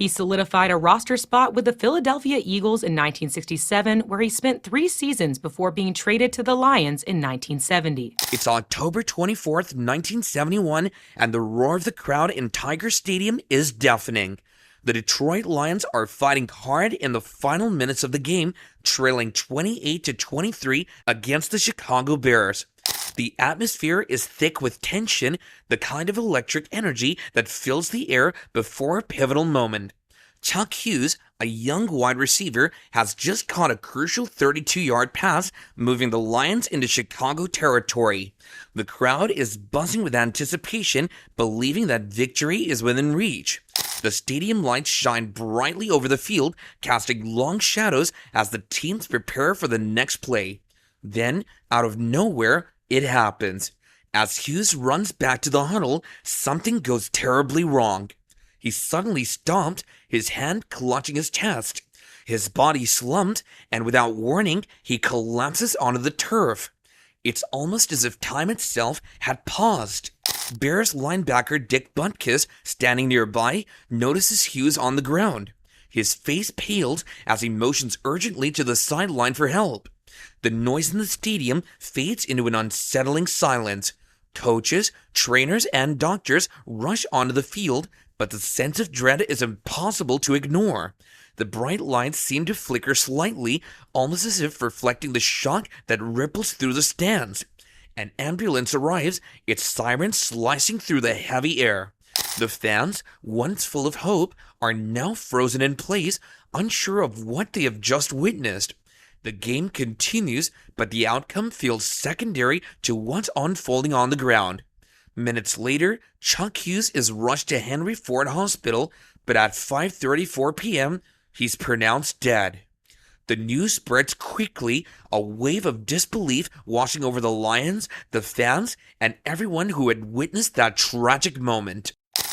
He solidified a roster spot with the Philadelphia Eagles in 1967, where he spent 3 seasons before being traded to the Lions in 1970. It's October 24th, 1971, and the roar of the crowd in Tiger Stadium is deafening. The Detroit Lions are fighting hard in the final minutes of the game, trailing 28-23 against the Chicago Bears. The atmosphere is thick with tension, the kind of electric energy that fills the air before a pivotal moment. Chuck Hughes, a young wide receiver, has just caught a crucial 32-yard pass, moving the Lions into Chicago territory. The crowd is buzzing with anticipation, believing that victory is within reach. The stadium lights shine brightly over the field, casting long shadows as the teams prepare for the next play. Then, out of nowhere, it happens. As Hughes runs back to the huddle, something goes terribly wrong. He suddenly stopped, his hand clutching his chest. His body slumped, and without warning, he collapses onto the turf. It's almost as if time itself had paused. Bears linebacker Dick Butkus, standing nearby, notices Hughes on the ground. His face pales as he motions urgently to the sideline for help. The noise in the stadium fades into an unsettling silence. Coaches, trainers, and doctors rush onto the field, but the sense of dread is impossible to ignore. The bright lights seem to flicker slightly, almost as if reflecting the shock that ripples through the stands. An ambulance arrives, its siren slicing through the heavy air. The fans, once full of hope, are now frozen in place, unsure of what they have just witnessed. The game continues, but the outcome feels secondary to what's unfolding on the ground. Minutes later, Chuck Hughes is rushed to Henry Ford Hospital, but at 5:34 p.m., he's pronounced dead. The news spreads quickly, a wave of disbelief washing over the Lions, the fans, and everyone who had witnessed that tragic moment.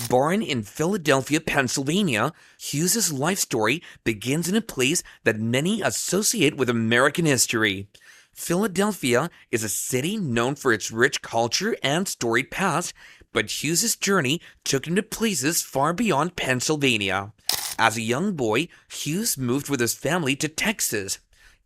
Born in Philadelphia, Pennsylvania, Hughes' life story begins in a place that many associate with American history. Philadelphia is a city known for its rich culture and storied past, but Hughes' journey took him to places far beyond Pennsylvania. As a young boy, Hughes moved with his family to Texas.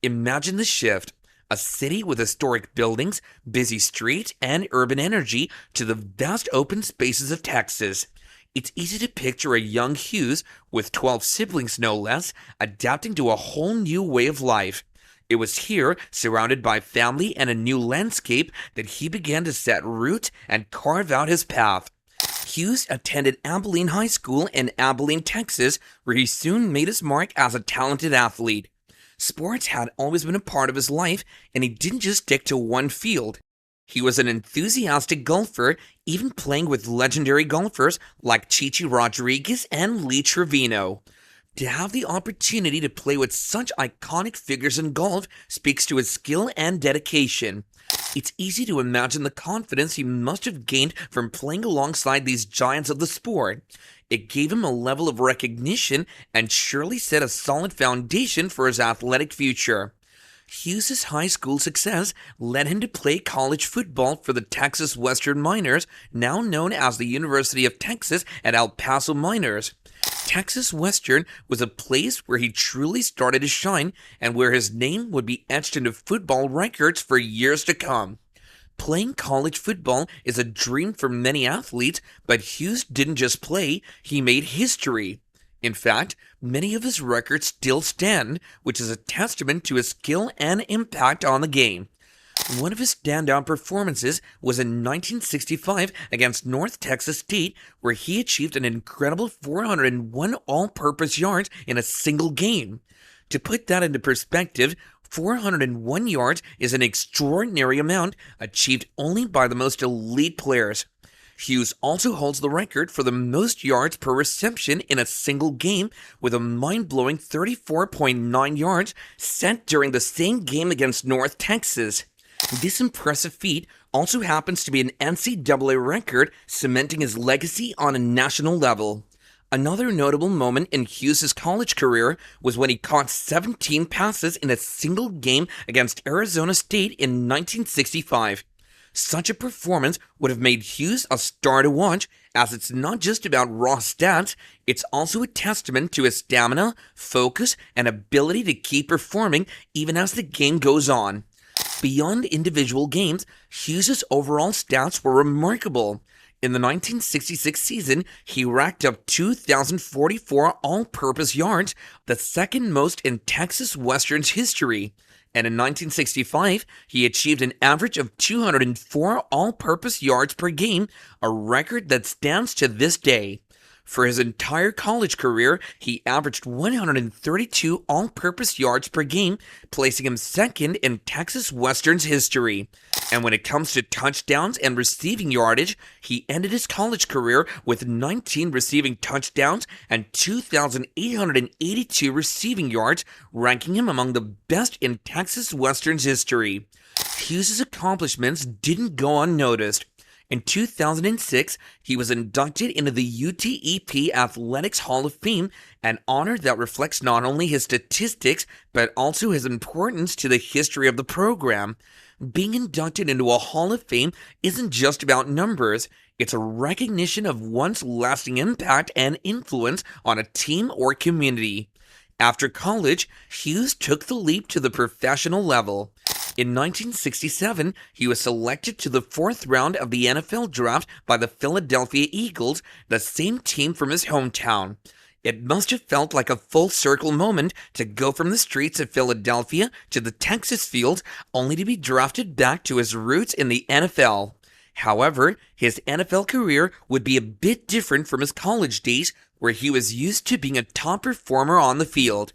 Imagine the shift. A city with historic buildings, busy streets, and urban energy to the vast open spaces of Texas. It's easy to picture a young Hughes, with 12 siblings no less, adapting to a whole new way of life. It was here, surrounded by family and a new landscape, that he began to set roots and carve out his path. Hughes attended Abilene High School in Abilene, Texas, where he soon made his mark as a talented athlete. Sports had always been a part of his life, and he didn't just stick to one field. He was an enthusiastic golfer, even playing with legendary golfers like Chichi Rodriguez and Lee Trevino. To have the opportunity to play with such iconic figures in golf speaks to his skill and dedication. It's easy to imagine the confidence he must have gained from playing alongside these giants of the sport. It gave him a level of recognition and surely set a solid foundation for his athletic future. Hughes' high school success led him to play college football for the Texas Western Miners, now known as the University of Texas at El Paso Miners. Texas Western was a place where he truly started to shine and where his name would be etched into football records for years to come. Playing college football is a dream for many athletes, but Hughes didn't just play, he made history. In fact, many of his records still stand, which is a testament to his skill and impact on the game. One of his standout performances was in 1965 against North Texas State, where he achieved an incredible 401 all-purpose yards in a single game. To put that into perspective, 401 yards is an extraordinary amount achieved only by the most elite players. Hughes also holds the record for the most yards per reception in a single game, with a mind-blowing 34.9 yards set during the same game against North Texas. This impressive feat also happens to be an NCAA record, cementing his legacy on a national level. Another notable moment in Hughes' college career was when he caught 17 passes in a single game against Arizona State in 1965. Such a performance would have made Hughes a star to watch, as it's not just about raw stats, it's also a testament to his stamina, focus, and ability to keep performing even as the game goes on. Beyond individual games, Hughes' overall stats were remarkable. In the 1966 season, he racked up 2,044 all-purpose yards, the second most in Texas Western's history. And in 1965, he achieved an average of 204 all-purpose yards per game, a record that stands to this day. For his entire college career, he averaged 132 all-purpose yards per game, placing him second in Texas Western's history. And when it comes to touchdowns and receiving yardage, he ended his college career with 19 receiving touchdowns and 2,882 receiving yards, ranking him among the best in Texas Western's history. Hughes' accomplishments didn't go unnoticed. In 2006, he was inducted into the UTEP Athletics Hall of Fame, an honor that reflects not only his statistics, but also his importance to the history of the program. Being inducted into a Hall of Fame isn't just about numbers, it's a recognition of one's lasting impact and influence on a team or community. After college, Hughes took the leap to the professional level. In 1967, he was selected to the fourth round of the NFL draft by the Philadelphia Eagles, the same team from his hometown. It must have felt like a full circle moment to go from the streets of Philadelphia to the Texas field, only to be drafted back to his roots in the NFL. However, his NFL career would be a bit different from his college days, where he was used to being a top performer on the field.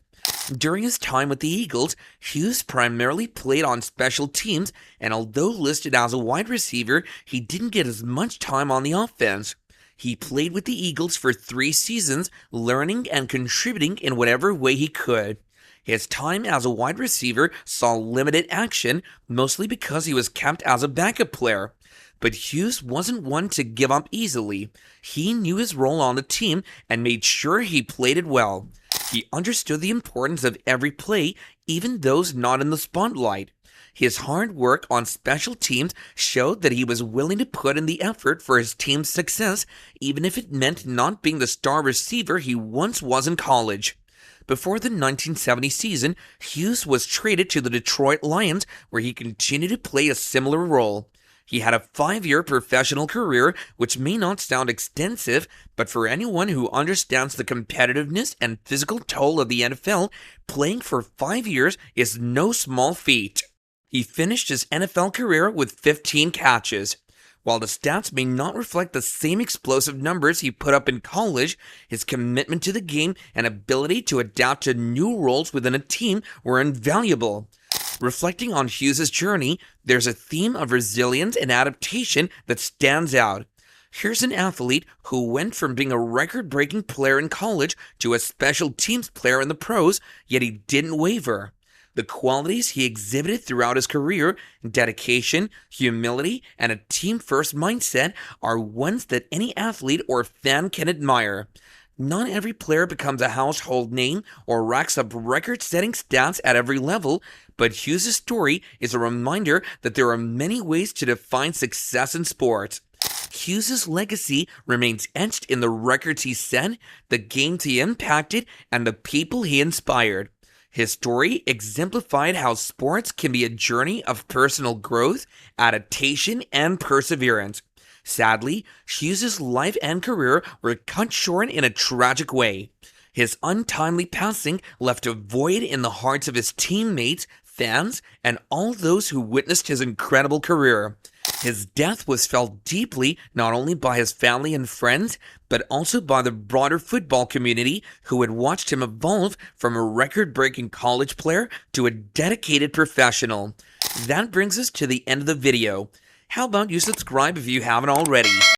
During his time with the Eagles, Hughes primarily played on special teams, and although listed as a wide receiver, he didn't get as much time on the offense. He played with the Eagles for 3 seasons, learning and contributing in whatever way he could. His time as a wide receiver saw limited action, mostly because he was kept as a backup player. But Hughes wasn't one to give up easily. He knew his role on the team and made sure he played it well. He understood the importance of every play, even those not in the spotlight. His hard work on special teams showed that he was willing to put in the effort for his team's success, even if it meant not being the star receiver he once was in college. Before the 1970 season, Hughes was traded to the Detroit Lions, where he continued to play a similar role. He had a 5-year professional career, which may not sound extensive, but for anyone who understands the competitiveness and physical toll of the NFL, playing for 5 years is no small feat. He finished his NFL career with 15 catches. While the stats may not reflect the same explosive numbers he put up in college, his commitment to the game and ability to adapt to new roles within a team were invaluable. Reflecting on Hughes' journey, there's a theme of resilience and adaptation that stands out. Here's an athlete who went from being a record-breaking player in college to a special teams player in the pros, yet he didn't waver. The qualities he exhibited throughout his career, dedication, humility, and a team-first mindset, are ones that any athlete or fan can admire. Not every player becomes a household name or racks up record-setting stats at every level, but Hughes' story is a reminder that there are many ways to define success in sports. Hughes' legacy remains etched in the records he set, the games he impacted, and the people he inspired. His story exemplified how sports can be a journey of personal growth, adaptation, and perseverance. Sadly, Hughes' life and career were cut short in a tragic way. His untimely passing left a void in the hearts of his teammates, fans, and all those who witnessed his incredible career. His death was felt deeply not only by his family and friends, but also by the broader football community who had watched him evolve from a record-breaking college player to a dedicated professional. That brings us to the end of the video. How about you subscribe if you haven't already?